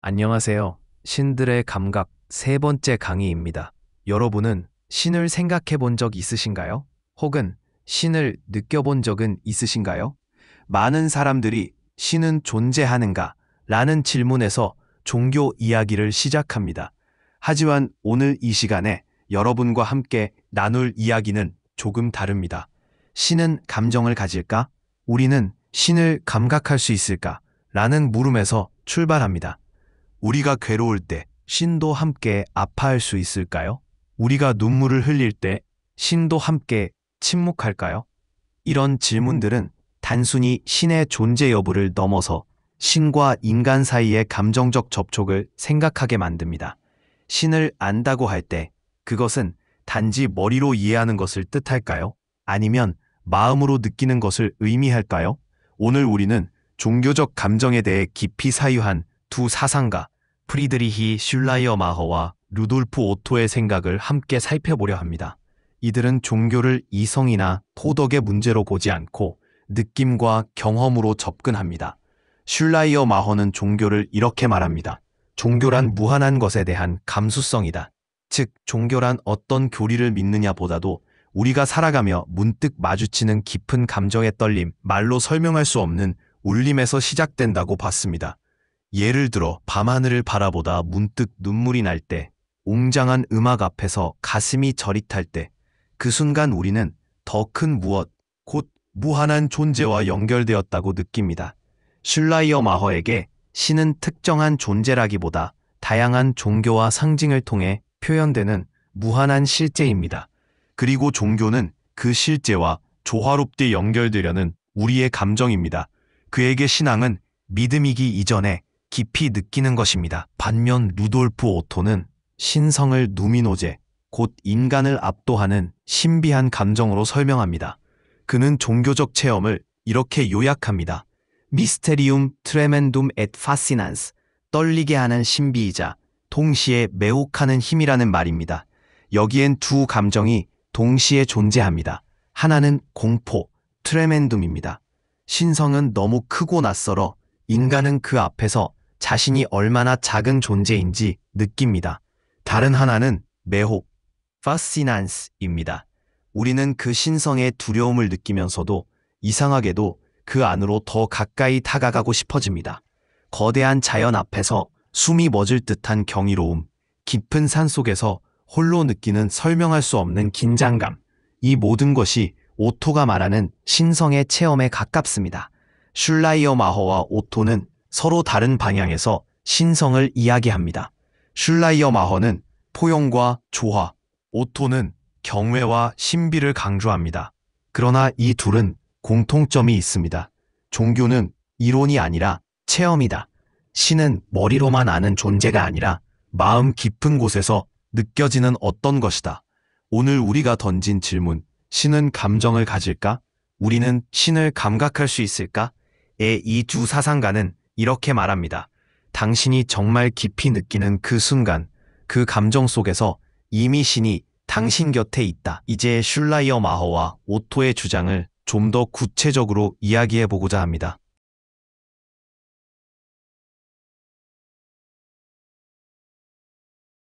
안녕하세요. 신들의 감각 세 번째 강의입니다. 여러분은 신을 생각해 본 적 있으신가요? 혹은 신을 느껴본 적은 있으신가요? 많은 사람들이 신은 존재하는가? 라는 질문에서 종교 이야기를 시작합니다. 하지만 오늘 이 시간에 여러분과 함께 나눌 이야기는 조금 다릅니다. 신은 감정을 가질까? 우리는 신을 감각할 수 있을까? 라는 물음에서 출발합니다. 우리가 괴로울 때 신도 함께 아파할 수 있을까요? 우리가 눈물을 흘릴 때 신도 함께 침묵할까요? 이런 질문들은 단순히 신의 존재 여부를 넘어서 신과 인간 사이의 감정적 접촉을 생각하게 만듭니다. 신을 안다고 할 때 그것은 단지 머리로 이해하는 것을 뜻할까요? 아니면 마음으로 느끼는 것을 의미할까요? 오늘 우리는 종교적 감정에 대해 깊이 사유한 두 사상가 프리드리히 슐라이어마허와 루돌프 오토의 생각을 함께 살펴보려 합니다. 이들은 종교를 이성이나 도덕의 문제로 보지 않고 느낌과 경험으로 접근합니다. 슐라이어마허는 종교를 이렇게 말합니다. 종교란 무한한 것에 대한 감수성이다. 즉, 종교란 어떤 교리를 믿느냐보다도 우리가 살아가며 문득 마주치는 깊은 감정의 떨림, 말로 설명할 수 없는 울림에서 시작된다고 봤습니다. 예를 들어 밤하늘을 바라보다 문득 눈물이 날 때, 웅장한 음악 앞에서 가슴이 저릿할 때, 그 순간 우리는 더 큰 무엇, 곧 무한한 존재와 연결되었다고 느낍니다. 슐라이어마허에게 신은 특정한 존재라기보다 다양한 종교와 상징을 통해 표현되는 무한한 실제입니다. 그리고 종교는 그 실제와 조화롭게 연결되려는 우리의 감정입니다. 그에게 신앙은 믿음이기 이전에 깊이 느끼는 것입니다. 반면 루돌프 오토는 신성을 누미노제, 곧 인간을 압도하는 신비한 감정으로 설명합니다. 그는 종교적 체험을 이렇게 요약합니다. 미스테리움 트레멘둠 앳 파시난스, 떨리게 하는 신비이자 동시에 매혹하는 힘이라는 말입니다. 여기엔 두 감정이 동시에 존재합니다. 하나는 공포, 트레멘둠입니다. 신성은 너무 크고 낯설어 인간은 그 앞에서 자신이 얼마나 작은 존재인지 느낍니다. 다른 하나는 매혹, 파시난스입니다. 우리는 그 신성의 두려움을 느끼면서도 이상하게도 그 안으로 더 가까이 다가가고 싶어집니다. 거대한 자연 앞에서 숨이 멎을 듯한 경이로움, 깊은 산속에서 홀로 느끼는 설명할 수 없는 긴장감, 이 모든 것이 오토가 말하는 신성의 체험에 가깝습니다. 슐라이어마허와 오토는 서로 다른 방향에서 신성을 이야기합니다. 슐라이어마허는 포용과 조화, 오토는 경외와 신비를 강조합니다. 그러나 이 둘은 공통점이 있습니다. 종교는 이론이 아니라 체험이다. 신은 머리로만 아는 존재가 아니라 마음 깊은 곳에서 느껴지는 어떤 것이다. 오늘 우리가 던진 질문, 신은 감정을 가질까? 우리는 신을 감각할 수 있을까? 의 이 두 사상가는 이렇게 말합니다. 당신이 정말 깊이 느끼는 그 순간, 그 감정 속에서 이미 신이 당신 곁에 있다. 이제 슐라이어마허와 오토의 주장을 좀 더 구체적으로 이야기해 보고자 합니다.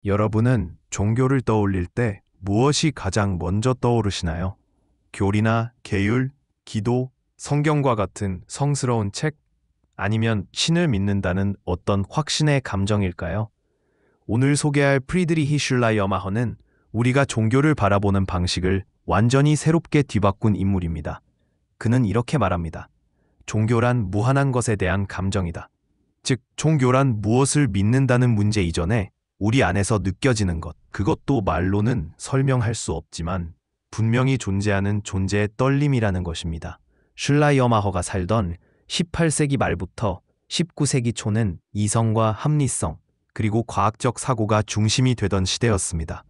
여러분은 종교를 떠올릴 때 무엇이 가장 먼저 떠오르시나요? 교리나 계율, 기도, 성경과 같은 성스러운 책, 아니면 신을 믿는다는 어떤 확신의 감정일까요? 오늘 소개할 프리드리히 슐라이어마허는 우리가 종교를 바라보는 방식을 완전히 새롭게 뒤바꾼 인물입니다. 그는 이렇게 말합니다. 종교란 무한한 것에 대한 감정이다. 즉, 종교란 무엇을 믿는다는 문제 이전에 우리 안에서 느껴지는 것, 그것도 말로는 설명할 수 없지만 분명히 존재하는 존재의 떨림이라는 것입니다. 슐라이어마허가 살던 18세기 말부터 19세기 초는 이성과 합리성, 그리고 과학적 사고가 중심이 되던 시대였습니다.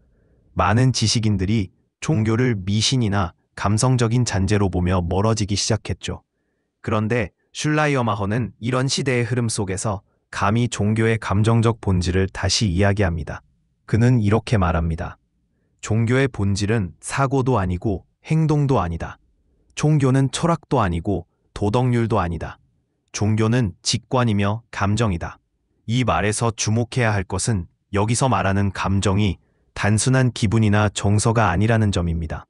많은 지식인들이 종교를 미신이나 감성적인 잔재로 보며 멀어지기 시작했죠. 그런데 슐라이어마허는 이런 시대의 흐름 속에서 감히 종교의 감정적 본질을 다시 이야기합니다. 그는 이렇게 말합니다. 종교의 본질은 사고도 아니고 행동도 아니다. 종교는 철학도 아니고 도덕률도 아니다. 종교는 직관이며 감정이다. 이 말에서 주목해야 할 것은 여기서 말하는 감정이 단순한 기분이나 정서가 아니라는 점입니다.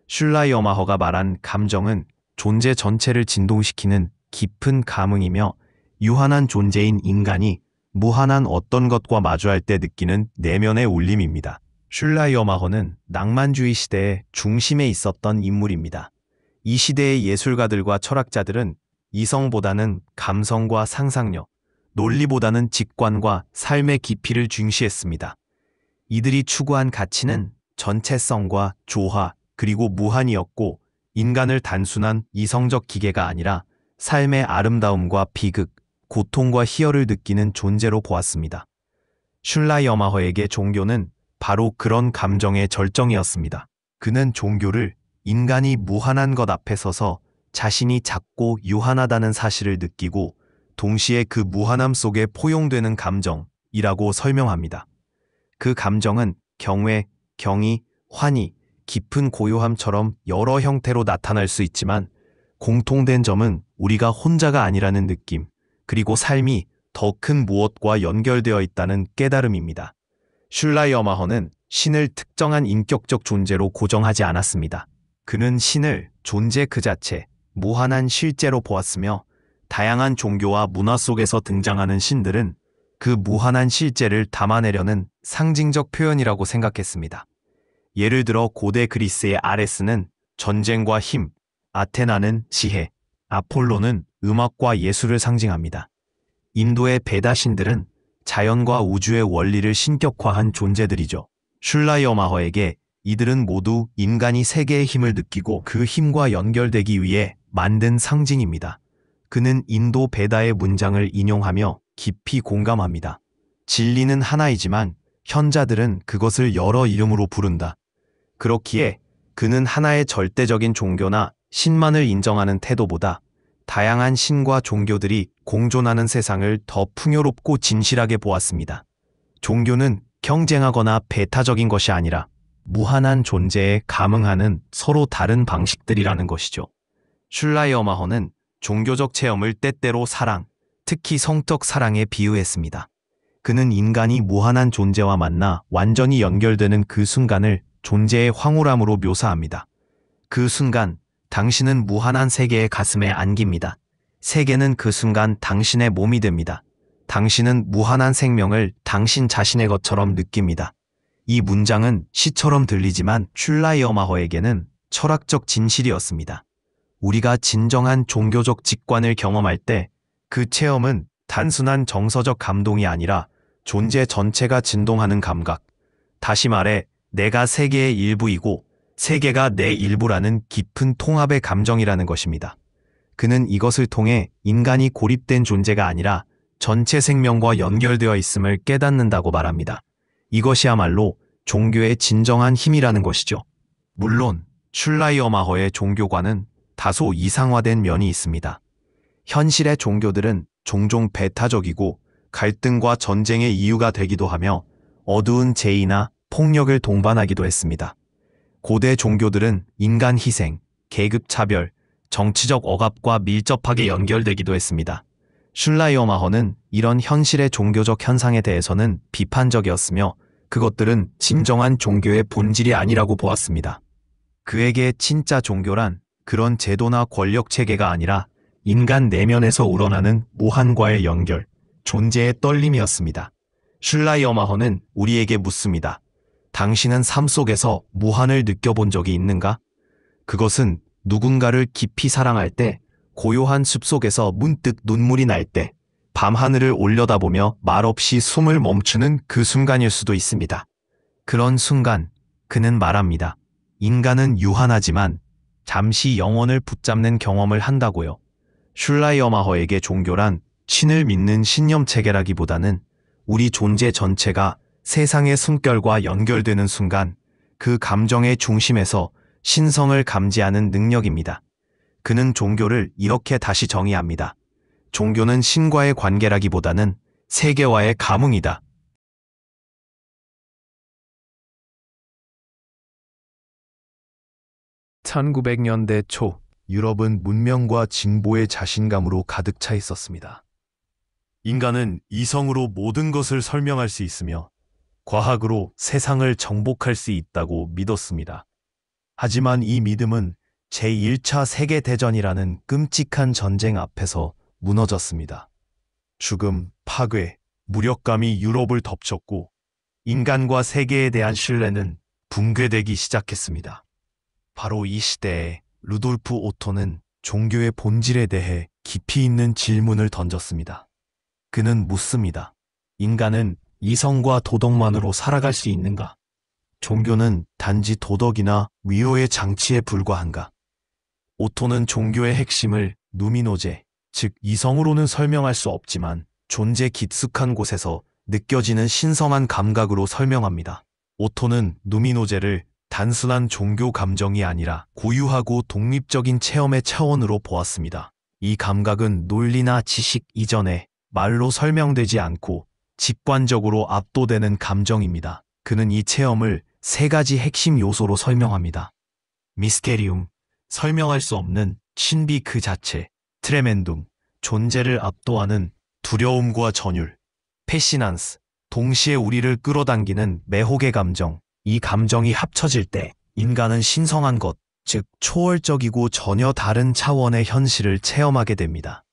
슐라이어마허가 말한 감정은 존재 전체를 진동시키는 깊은 감흥이며 유한한 존재인 인간이 무한한 어떤 것과 마주할 때 느끼는 내면의 울림입니다. 슐라이어마허는 낭만주의 시대의 중심에 있었던 인물입니다. 이 시대의 예술가들과 철학자들은 이성보다는 감성과 상상력, 논리보다는 직관과 삶의 깊이를 중시했습니다. 이들이 추구한 가치는 전체성과 조화, 그리고 무한이었고, 인간을 단순한 이성적 기계가 아니라 삶의 아름다움과 비극, 고통과 희열을 느끼는 존재로 보았습니다. 슐라이어마허에게 종교는 바로 그런 감정의 절정이었습니다. 그는 종교를 인간이 무한한 것 앞에 서서 자신이 작고 유한하다는 사실을 느끼고 동시에 그 무한함 속에 포용되는 감정이라고 설명합니다. 그 감정은 경외, 경의, 환희, 깊은 고요함처럼 여러 형태로 나타날 수 있지만 공통된 점은 우리가 혼자가 아니라는 느낌, 그리고 삶이 더 큰 무엇과 연결되어 있다는 깨달음입니다. 슐라이어마허는 신을 특정한 인격적 존재로 고정하지 않았습니다. 그는 신을 존재 그 자체, 무한한 실제로 보았으며 다양한 종교와 문화 속에서 등장하는 신들은 그 무한한 실제를 담아내려는 상징적 표현이라고 생각했습니다. 예를 들어 고대 그리스의 아레스는 전쟁과 힘, 아테나는 지혜, 아폴로는 음악과 예술을 상징합니다. 인도의 베다 신들은 자연과 우주의 원리를 신격화한 존재들이죠. 슐라이어마허에게 이들은 모두 인간이 세계의 힘을 느끼고 그 힘과 연결되기 위해 만든 상징입니다. 그는 인도 베다의 문장을 인용하며 깊이 공감합니다. 진리는 하나이지만 현자들은 그것을 여러 이름으로 부른다. 그렇기에 그는 하나의 절대적인 종교나 신만을 인정하는 태도보다 다양한 신과 종교들이 공존하는 세상을 더 풍요롭고 진실하게 보았습니다. 종교는 경쟁하거나 배타적인 것이 아니라 무한한 존재에 감응하는 서로 다른 방식들이라는 것이죠. 슐라이어마허는 종교적 체험을 때때로 사랑, 특히 성적 사랑에 비유했습니다. 그는 인간이 무한한 존재와 만나 완전히 연결되는 그 순간을 존재의 황홀함으로 묘사합니다. 그 순간, 당신은 무한한 세계의 가슴에 안깁니다. 세계는 그 순간 당신의 몸이 됩니다. 당신은 무한한 생명을 당신 자신의 것처럼 느낍니다. 이 문장은 시처럼 들리지만 슐라이어마허에게는 철학적 진실이었습니다. 우리가 진정한 종교적 직관을 경험할 때 그 체험은 단순한 정서적 감동이 아니라 존재 전체가 진동하는 감각, 다시 말해 내가 세계의 일부이고 세계가 내 일부라는 깊은 통합의 감정이라는 것입니다. 그는 이것을 통해 인간이 고립된 존재가 아니라 전체 생명과 연결되어 있음을 깨닫는다고 말합니다. 이것이야말로 종교의 진정한 힘이라는 것이죠. 물론 슐라이어마허의 종교관은 다소 이상화된 면이 있습니다. 현실의 종교들은 종종 배타적이고 갈등과 전쟁의 이유가 되기도 하며 어두운 재의나 폭력을 동반하기도 했습니다. 고대 종교들은 인간 희생, 계급 차별, 정치적 억압과 밀접하게 연결되기도 했습니다. 슐라이어마허는 이런 현실의 종교적 현상에 대해서는 비판적이었으며 그것들은 진정한 종교의 본질이 아니라고 보았습니다. 그에게 진짜 종교란 그런 제도나 권력 체계가 아니라 인간 내면에서 우러나는 무한과의 연결, 존재의 떨림이었습니다. 슐라이어마허는 우리에게 묻습니다. 당신은 삶 속에서 무한을 느껴본 적이 있는가? 그것은 누군가를 깊이 사랑할 때, 고요한 숲속에서 문득 눈물이 날 때, 밤하늘을 올려다보며 말없이 숨을 멈추는 그 순간일 수도 있습니다. 그런 순간, 그는 말합니다. 인간은 유한하지만 잠시 영혼을 붙잡는 경험을 한다고요. 슐라이어마허에게 종교란 신을 믿는 신념 체계라기보다는 우리 존재 전체가 세상의 숨결과 연결되는 순간 그 감정의 중심에서 신성을 감지하는 능력입니다. 그는 종교를 이렇게 다시 정의합니다. 종교는 신과의 관계라기보다는 세계와의 감흥이다. 1900년대 초 유럽은 문명과 진보의 자신감으로 가득 차 있었습니다. 인간은 이성으로 모든 것을 설명할 수 있으며 과학으로 세상을 정복할 수 있다고 믿었습니다. 하지만 이 믿음은 제1차 세계대전이라는 끔찍한 전쟁 앞에서 무너졌습니다. 죽음, 파괴, 무력감이 유럽을 덮쳤고 인간과 세계에 대한 신뢰는 붕괴되기 시작했습니다. 바로 이 시대에 루돌프 오토는 종교의 본질에 대해 깊이 있는 질문을 던졌습니다. 그는 묻습니다. 인간은 이성과 도덕만으로 살아갈 수 있는가? 종교는 단지 도덕이나 위로의 장치에 불과한가? 오토는 종교의 핵심을 누미노제, 즉 이성으로는 설명할 수 없지만 존재 깊숙한 곳에서 느껴지는 신성한 감각으로 설명합니다. 오토는 누미노제를 단순한 종교 감정이 아니라 고유하고 독립적인 체험의 차원으로 보았습니다. 이 감각은 논리나 지식 이전에 말로 설명되지 않고 직관적으로 압도되는 감정입니다. 그는 이 체험을 세 가지 핵심 요소로 설명합니다. 미스테리움, 설명할 수 없는 신비 그 자체, 트레멘둠, 존재를 압도하는 두려움과 전율, 패시난스, 동시에 우리를 끌어당기는 매혹의 감정. 이 감정이 합쳐질 때 인간은 신성한 것, 즉 초월적이고 전혀 다른 차원의 현실을 체험하게 됩니다.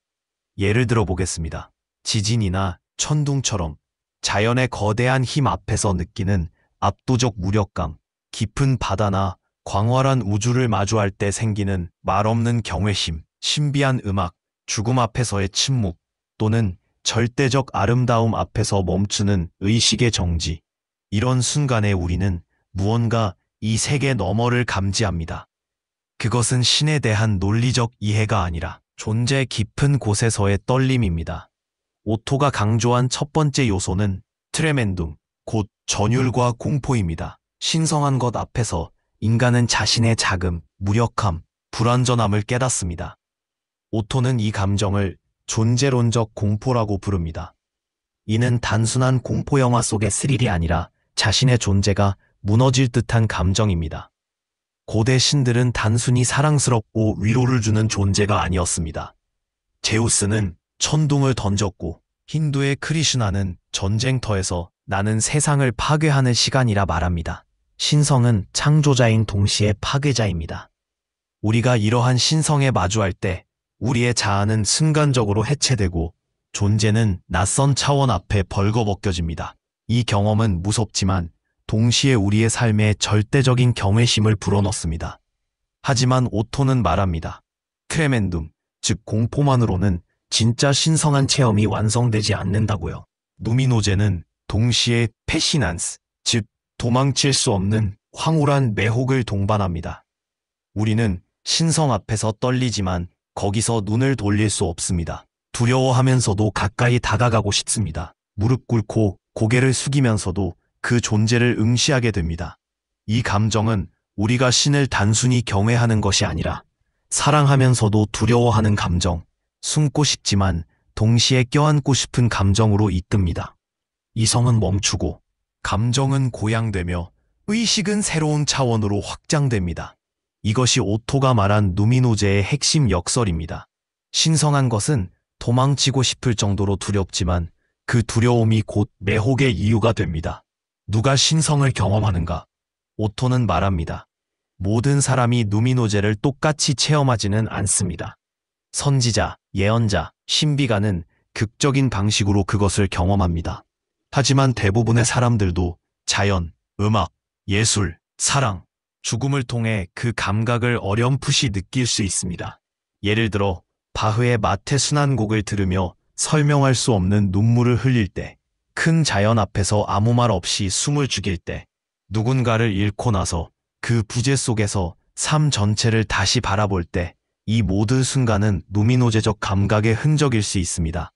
예를 들어 보겠습니다. 지진이나 천둥처럼 자연의 거대한 힘 앞에서 느끼는 압도적 무력감, 깊은 바다나 광활한 우주를 마주할 때 생기는 말없는 경외심, 신비한 음악, 죽음 앞에서의 침묵, 또는 절대적 아름다움 앞에서 멈추는 의식의 정지. 이런 순간에 우리는 무언가 이 세계 너머를 감지합니다. 그것은 신에 대한 논리적 이해가 아니라 존재 깊은 곳에서의 떨림입니다. 오토가 강조한 첫 번째 요소는 트레멘둠, 곧 전율과 공포입니다. 신성한 것 앞에서 인간은 자신의 자금, 무력함, 불완전함을 깨닫습니다. 오토는 이 감정을 존재론적 공포라고 부릅니다. 이는 단순한 공포 영화 속의 스릴이 아니라 자신의 존재가 무너질 듯한 감정입니다. 고대 신들은 단순히 사랑스럽고 위로를 주는 존재가 아니었습니다. 제우스는 천둥을 던졌고 힌두의 크리슈나는 전쟁터에서 나는 세상을 파괴하는 시간이라 말합니다. 신성은 창조자인 동시에 파괴자입니다. 우리가 이러한 신성에 마주할 때 우리의 자아는 순간적으로 해체되고 존재는 낯선 차원 앞에 벌거벗겨집니다. 이 경험은 무섭지만 동시에 우리의 삶에 절대적인 경외심을 불어넣습니다. 하지만 오토는 말합니다. 트레멘둠, 즉 공포만으로는 진짜 신성한 체험이 완성되지 않는다고요. 누미노제는 동시에 패시난스, 즉 도망칠 수 없는 황홀한 매혹을 동반합니다. 우리는 신성 앞에서 떨리지만 거기서 눈을 돌릴 수 없습니다. 두려워하면서도 가까이 다가가고 싶습니다. 무릎 꿇고 고개를 숙이면서도 그 존재를 응시하게 됩니다. 이 감정은 우리가 신을 단순히 경외하는 것이 아니라 사랑하면서도 두려워하는 감정, 숨고 싶지만 동시에 껴안고 싶은 감정으로 이끕니다. 이성은 멈추고 감정은 고양되며 의식은 새로운 차원으로 확장됩니다. 이것이 오토가 말한 누미노제의 핵심 역설입니다. 신성한 것은 도망치고 싶을 정도로 두렵지만 그 두려움이 곧 매혹의 이유가 됩니다. 누가 신성을 경험하는가? 오토는 말합니다. 모든 사람이 누미노제를 똑같이 체험하지는 않습니다. 선지자, 예언자, 신비가는 극적인 방식으로 그것을 경험합니다. 하지만 대부분의 사람들도 자연, 음악, 예술, 사랑, 죽음을 통해 그 감각을 어렴풋이 느낄 수 있습니다. 예를 들어 바흐의 마테 순환곡을 들으며 설명할 수 없는 눈물을 흘릴 때, 큰 자연 앞에서 아무 말 없이 숨을 죽일 때, 누군가를 잃고 나서 그 부재 속에서 삶 전체를 다시 바라볼 때, 이 모든 순간은 누미노제적 감각의 흔적일 수 있습니다.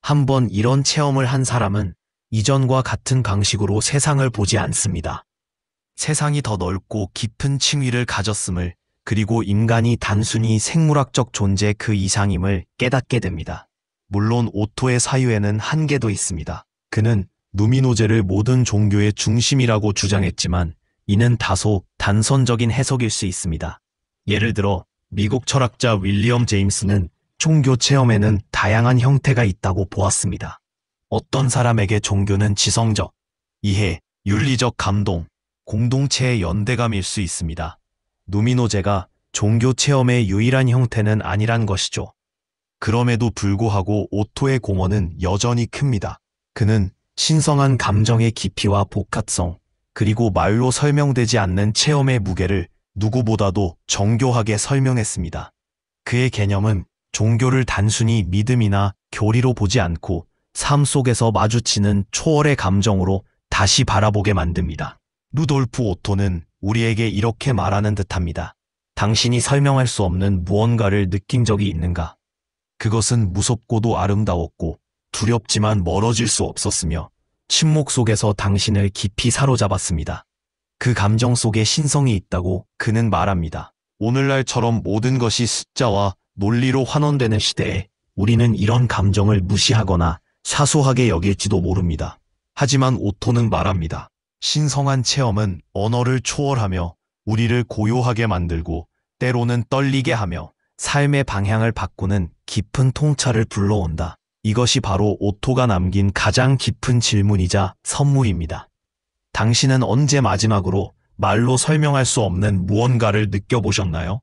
한번 이런 체험을 한 사람은 이전과 같은 방식으로 세상을 보지 않습니다. 세상이 더 넓고 깊은 층위를 가졌음을, 그리고 인간이 단순히 생물학적 존재 그 이상임을 깨닫게 됩니다. 물론 오토의 사유에는 한계도 있습니다. 그는 누미노제를 모든 종교의 중심이라고 주장했지만 이는 다소 단선적인 해석일 수 있습니다. 예를 들어 미국 철학자 윌리엄 제임스는 종교 체험에는 다양한 형태가 있다고 보았습니다. 어떤 사람에게 종교는 지성적, 이해, 윤리적 감동, 공동체의 연대감일 수 있습니다. 누미노제가 종교 체험의 유일한 형태는 아니란 것이죠. 그럼에도 불구하고 오토의 공헌은 여전히 큽니다. 그는 신성한 감정의 깊이와 복합성, 그리고 말로 설명되지 않는 체험의 무게를 누구보다도 정교하게 설명했습니다. 그의 개념은 종교를 단순히 믿음이나 교리로 보지 않고 삶 속에서 마주치는 초월의 감정으로 다시 바라보게 만듭니다. 루돌프 오토는 우리에게 이렇게 말하는 듯합니다. 당신이 설명할 수 없는 무언가를 느낀 적이 있는가? 그것은 무섭고도 아름다웠고 두렵지만 멀어질 수 없었으며 침묵 속에서 당신을 깊이 사로잡았습니다. 그 감정 속에 신성이 있다고 그는 말합니다. 오늘날처럼 모든 것이 숫자와 논리로 환원되는 시대에 우리는 이런 감정을 무시하거나 사소하게 여길지도 모릅니다. 하지만 오토는 말합니다. 신성한 체험은 언어를 초월하며 우리를 고요하게 만들고 때로는 떨리게 하며 삶의 방향을 바꾸는 깊은 통찰을 불러온다. 이것이 바로 오토가 남긴 가장 깊은 질문이자 선물입니다. 당신은 언제 마지막으로 말로 설명할 수 없는 무언가를 느껴보셨나요?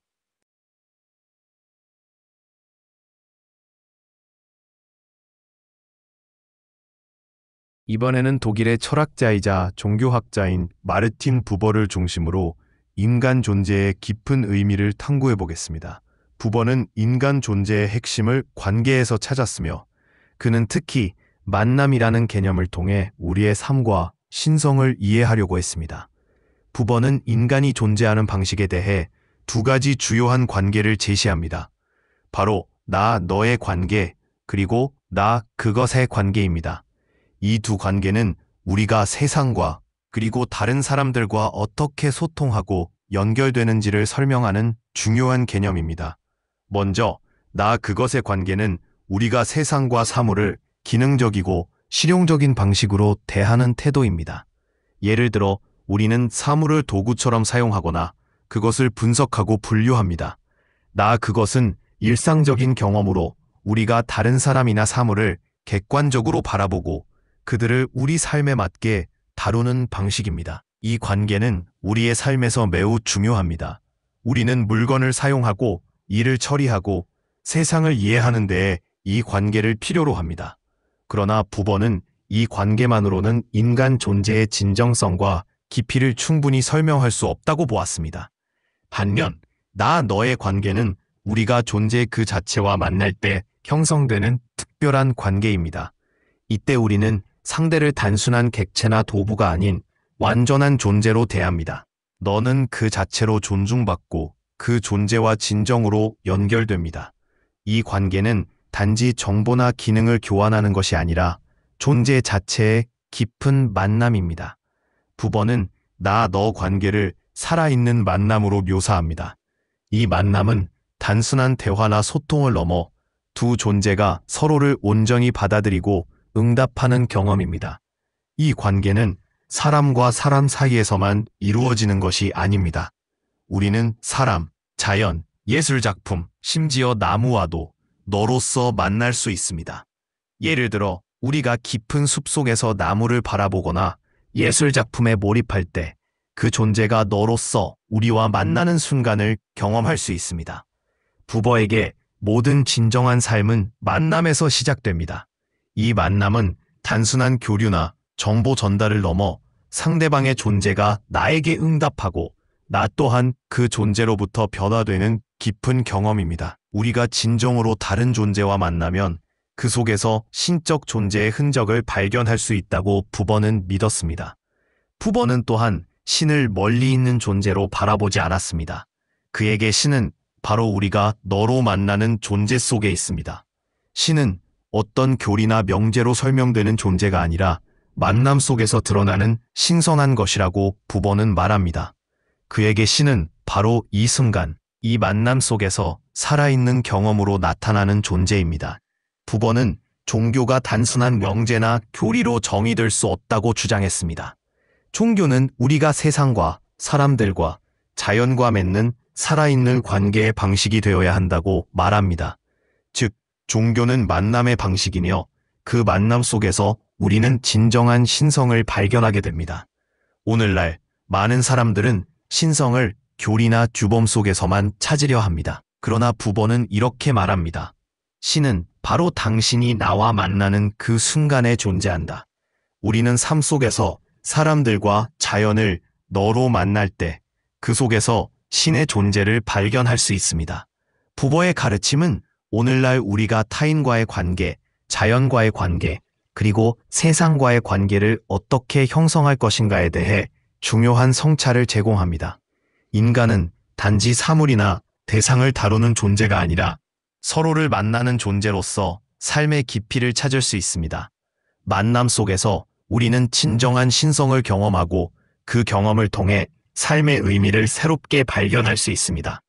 이번에는 독일의 철학자이자 종교학자인 마르틴 부버를 중심으로 인간 존재의 깊은 의미를 탐구해 보겠습니다. 부버는 인간 존재의 핵심을 관계에서 찾았으며 그는 특히 만남이라는 개념을 통해 우리의 삶과 신성을 이해하려고 했습니다. 부버는 인간이 존재하는 방식에 대해 두 가지 주요한 관계를 제시합니다. 바로 나, 너의 관계, 그리고 나, 그것의 관계입니다. 이 두 관계는 우리가 세상과 그리고 다른 사람들과 어떻게 소통하고 연결되는지를 설명하는 중요한 개념입니다. 먼저, 나 그것의 관계는 우리가 세상과 사물을 기능적이고 실용적인 방식으로 대하는 태도입니다. 예를 들어, 우리는 사물을 도구처럼 사용하거나 그것을 분석하고 분류합니다. 나 그것은 일상적인 경험으로 우리가 다른 사람이나 사물을 객관적으로 바라보고 그들을 우리 삶에 맞게 다루는 방식입니다. 이 관계는 우리의 삶에서 매우 중요합니다. 우리는 물건을 사용하고 일을 처리하고 세상을 이해하는 데에 이 관계를 필요로 합니다. 그러나 부버는 이 관계만으로는 인간 존재의 진정성과 깊이를 충분히 설명할 수 없다고 보았습니다. 반면, 나 너의 관계는 우리가 존재 그 자체와 만날 때 형성되는 특별한 관계입니다. 이때 우리는 상대를 단순한 객체나 도구가 아닌 완전한 존재로 대합니다. 너는 그 자체로 존중받고 그 존재와 진정으로 연결됩니다. 이 관계는 단지 정보나 기능을 교환하는 것이 아니라 존재 자체의 깊은 만남입니다. 부버는 나, 너 관계를 살아있는 만남으로 묘사합니다. 이 만남은 단순한 대화나 소통을 넘어 두 존재가 서로를 온전히 받아들이고 응답하는 경험입니다. 이 관계는 사람과 사람 사이에서만 이루어지는 것이 아닙니다. 우리는 사람, 자연, 예술작품, 심지어 나무와도 너로서 만날 수 있습니다. 예를 들어 우리가 깊은 숲속에서 나무를 바라보거나 예술작품에 몰입할 때 그 존재가 너로서 우리와 만나는 순간을 경험할 수 있습니다. 부버에게 모든 진정한 삶은 만남에서 시작됩니다. 이 만남은 단순한 교류나 정보 전달을 넘어 상대방의 존재가 나에게 응답하고 나 또한 그 존재로부터 변화되는 깊은 경험입니다. 우리가 진정으로 다른 존재와 만나면 그 속에서 신적 존재의 흔적을 발견할 수 있다고 부버는 믿었습니다. 부버는 또한 신을 멀리 있는 존재로 바라보지 않았습니다. 그에게 신은 바로 우리가 너로 만나는 존재 속에 있습니다. 신은 어떤 교리나 명제로 설명되는 존재가 아니라 만남 속에서 드러나는 신선한 것이라고 부버는 말합니다. 그에게 신은 바로 이 순간, 이 만남 속에서 살아있는 경험으로 나타나는 존재입니다. 부버는 종교가 단순한 명제나 교리로 정의될 수 없다고 주장했습니다. 종교는 우리가 세상과 사람들과 자연과 맺는 살아있는 관계의 방식이 되어야 한다고 말합니다. 즉, 종교는 만남의 방식이며 그 만남 속에서 우리는 진정한 신성을 발견하게 됩니다. 오늘날 많은 사람들은 신성을 교리나 규범 속에서만 찾으려 합니다. 그러나 부본은 이렇게 말합니다. 신은 바로 당신이 나와 만나는 그 순간에 존재한다. 우리는 삶 속에서 사람들과 자연을 너로 만날 때 그 속에서 신의 존재를 발견할 수 있습니다. 부보의 가르침은 오늘날 우리가 타인과의 관계, 자연과의 관계, 그리고 세상과의 관계를 어떻게 형성할 것인가에 대해 중요한 성찰을 제공합니다. 인간은 단지 사물이나 대상을 다루는 존재가 아니라 서로를 만나는 존재로서 삶의 깊이를 찾을 수 있습니다. 만남 속에서 우리는 진정한 신성을 경험하고 그 경험을 통해 삶의 의미를 새롭게 발견할 수 있습니다.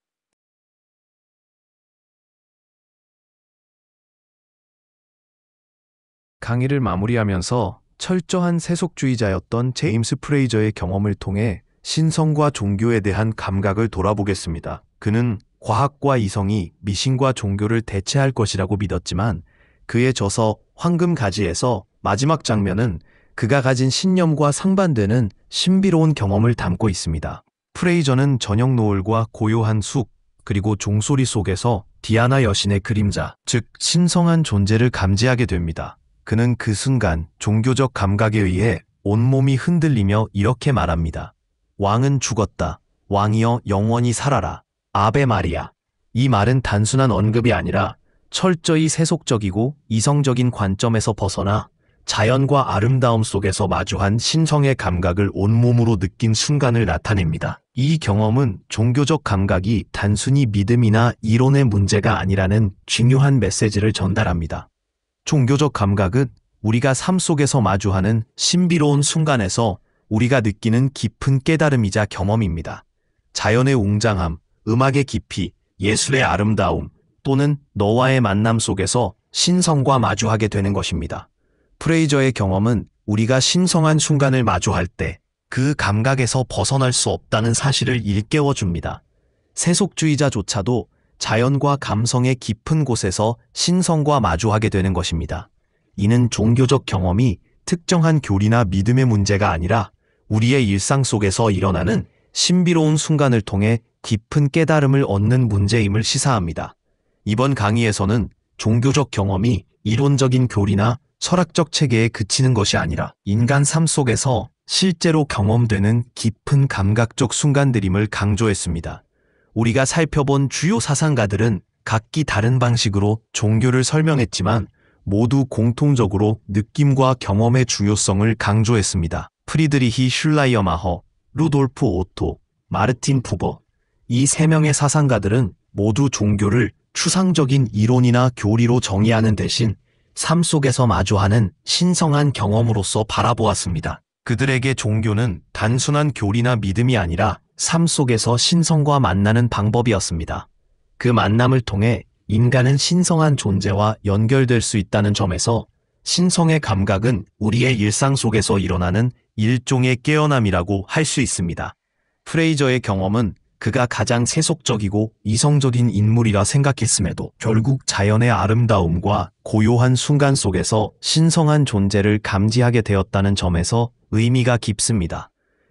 강의를 마무리하면서 철저한 세속주의자였던 제임스 프레이저의 경험을 통해 신성과 종교에 대한 감각을 돌아보겠습니다. 그는 과학과 이성이 미신과 종교를 대체할 것이라고 믿었지만 그의 저서 황금가지에서 마지막 장면은 그가 가진 신념과 상반되는 신비로운 경험을 담고 있습니다. 프레이저는 저녁 노을과 고요한 숲, 그리고 종소리 속에서 디아나 여신의 그림자, 즉 신성한 존재를 감지하게 됩니다. 그는 그 순간 종교적 감각에 의해 온몸이 흔들리며 이렇게 말합니다. 왕은 죽었다. 왕이여 영원히 살아라. 아베 마리아. 이 말은 단순한 언급이 아니라 철저히 세속적이고 이성적인 관점에서 벗어나 자연과 아름다움 속에서 마주한 신성의 감각을 온몸으로 느낀 순간을 나타냅니다. 이 경험은 종교적 감각이 단순히 믿음이나 이론의 문제가 아니라는 중요한 메시지를 전달합니다. 종교적 감각은 우리가 삶 속에서 마주하는 신비로운 순간에서 우리가 느끼는 깊은 깨달음이자 경험입니다. 자연의 웅장함, 음악의 깊이, 예술의 아름다움, 또는 너와의 만남 속에서 신성과 마주하게 되는 것입니다. 프레이저의 경험은 우리가 신성한 순간을 마주할 때 그 감각에서 벗어날 수 없다는 사실을 일깨워 줍니다. 세속주의자조차도 자연과 감성의 깊은 곳에서 신성과 마주하게 되는 것입니다. 이는 종교적 경험이 특정한 교리나 믿음의 문제가 아니라 우리의 일상 속에서 일어나는 신비로운 순간을 통해 깊은 깨달음을 얻는 문제임을 시사합니다. 이번 강의에서는 종교적 경험이 이론적인 교리나 철학적 체계에 그치는 것이 아니라 인간 삶 속에서 실제로 경험되는 깊은 감각적 순간들임을 강조했습니다. 우리가 살펴본 주요 사상가들은 각기 다른 방식으로 종교를 설명했지만 모두 공통적으로 느낌과 경험의 중요성을 강조했습니다. 프리드리히 슐라이어마허, 루돌프 오토, 마르틴 부버, 이 세 명의 사상가들은 모두 종교를 추상적인 이론이나 교리로 정의하는 대신 삶 속에서 마주하는 신성한 경험으로서 바라보았습니다. 그들에게 종교는 단순한 교리나 믿음이 아니라 삶 속에서 신성과 만나는 방법이었습니다. 그 만남을 통해 인간은 신성한 존재와 연결될 수 있다는 점에서 신성의 감각은 우리의 일상 속에서 일어나는 일종의 깨어남이라고 할 수 있습니다. 프레이저의 경험은 그가 가장 세속적이고 이성적인 인물이라 생각했음에도 결국 자연의 아름다움과 고요한 순간 속에서 신성한 존재를 감지하게 되었다는 점에서 의미가 깊습니다.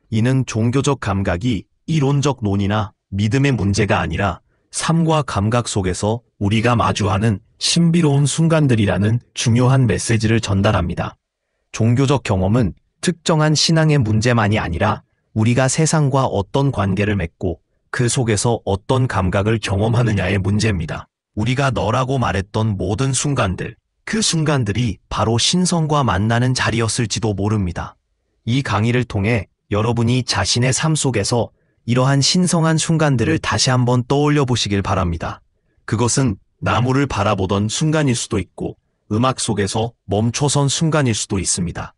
이는 종교적 감각이 이론적 논의나 믿음의 문제가 아니라 삶과 감각 속에서 우리가 마주하는 신비로운 순간들이라는 중요한 메시지를 전달합니다. 종교적 경험은 특정한 신앙의 문제만이 아니라 우리가 세상과 어떤 관계를 맺고 그 속에서 어떤 감각을 경험하느냐의 문제입니다. 우리가 너라고 말했던 모든 순간들, 그 순간들이 바로 신성과 만나는 자리였을지도 모릅니다. 이 강의를 통해 여러분이 자신의 삶 속에서 이러한 신성한 순간들을 다시 한번 떠올려 보시길 바랍니다. 그것은 나무를 바라보던 순간일 수도 있고 음악 속에서 멈춰선 순간일 수도 있습니다.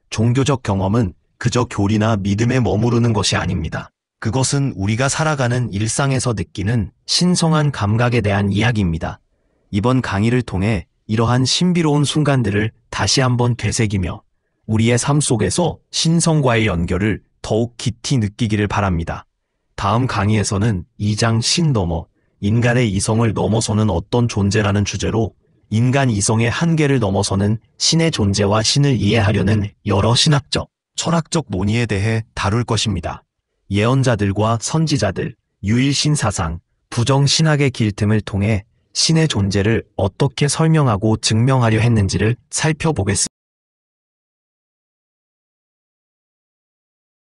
종교적 경험은 그저 교리나 믿음에 머무르는 것이 아닙니다. 그것은 우리가 살아가는 일상에서 느끼는 신성한 감각에 대한 이야기입니다. 이번 강의를 통해 이러한 신비로운 순간들을 다시 한번 되새기며 우리의 삶 속에서 신성과의 연결을 더욱 깊이 느끼기를 바랍니다. 다음 강의에서는 2장 신 넘어 인간의 이성을 넘어서는 어떤 존재라는 주제로 인간 이성의 한계를 넘어서는 신의 존재와 신을 이해하려는 여러 신학적, 철학적 논의에 대해 다룰 것입니다. 예언자들과 선지자들, 유일신 사상, 부정신학의 길 틈을 통해 신의 존재를 어떻게 설명하고 증명하려 했는지를 살펴보겠습니다.